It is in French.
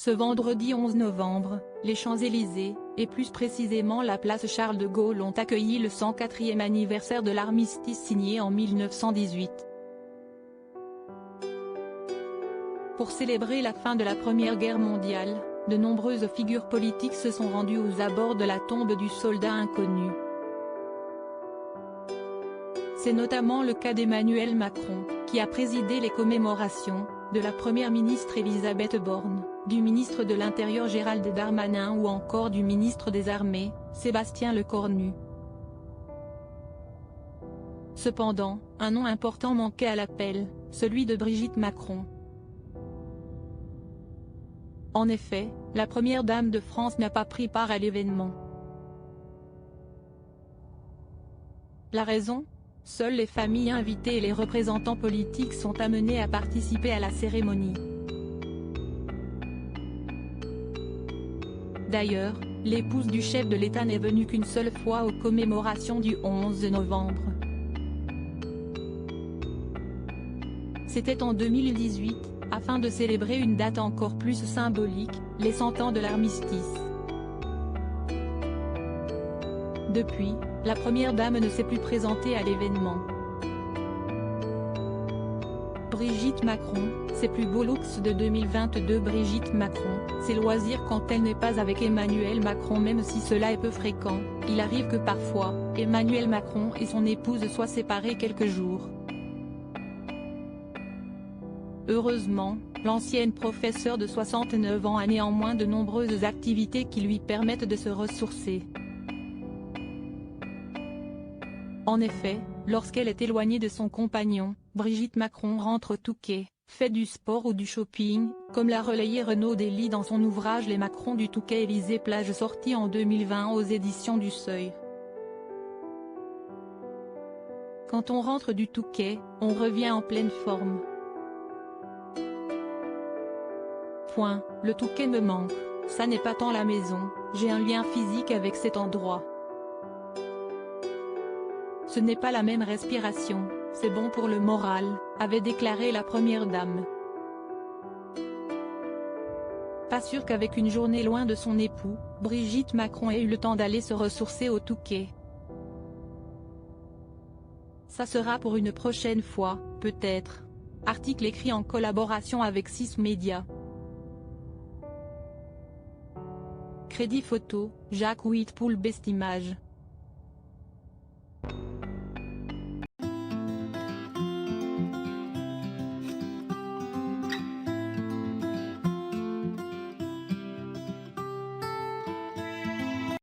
Ce vendredi 11 novembre, les Champs-Élysées, et plus précisément la place Charles de Gaulle ont accueilli le 104e anniversaire de l'armistice signé en 1918. Pour célébrer la fin de la Première Guerre mondiale, de nombreuses figures politiques se sont rendues aux abords de la tombe du soldat inconnu. C'est notamment le cas d'Emmanuel Macron, qui a présidé les commémorations, de la première ministre Elisabeth Borne, du ministre de l'Intérieur Gérald Darmanin ou encore du ministre des Armées, Sébastien Lecornu. Cependant, un nom important manquait à l'appel, celui de Brigitte Macron. En effet, la première dame de France n'a pas pris part à l'événement. La raison ? Seules les familles invitées et les représentants politiques sont amenés à participer à la cérémonie. D'ailleurs, l'épouse du chef de l'État n'est venue qu'une seule fois aux commémorations du 11 novembre. C'était en 2018, afin de célébrer une date encore plus symbolique, les 100 ans de l'armistice. Depuis, la première dame ne s'est plus présentée à l'événement. Brigitte Macron, ses plus beaux looks de 2022. Brigitte Macron, ses loisirs quand elle n'est pas avec Emmanuel Macron. Même si cela est peu fréquent, il arrive que parfois, Emmanuel Macron et son épouse soient séparés quelques jours. Heureusement, l'ancienne professeure de 69 ans a néanmoins de nombreuses activités qui lui permettent de se ressourcer. En effet, lorsqu'elle est éloignée de son compagnon, Brigitte Macron rentre au Touquet, fait du sport ou du shopping, comme l'a relayé Renaud Dely dans son ouvrage Les Macrons du Touquet Élysée Plage sorti en 2020 aux éditions du Seuil. Quand on rentre du Touquet, on revient en pleine forme. Le Touquet me manque, ça n'est pas tant la maison, j'ai un lien physique avec cet endroit. Ce n'est pas la même respiration, c'est bon pour le moral, avait déclaré la première dame. Pas sûr qu'avec une journée loin de son époux, Brigitte Macron ait eu le temps d'aller se ressourcer au Touquet. Ça sera pour une prochaine fois, peut-être. Article écrit en collaboration avec 6 médias. Crédit photo, Jacques Whitpool. Best Image.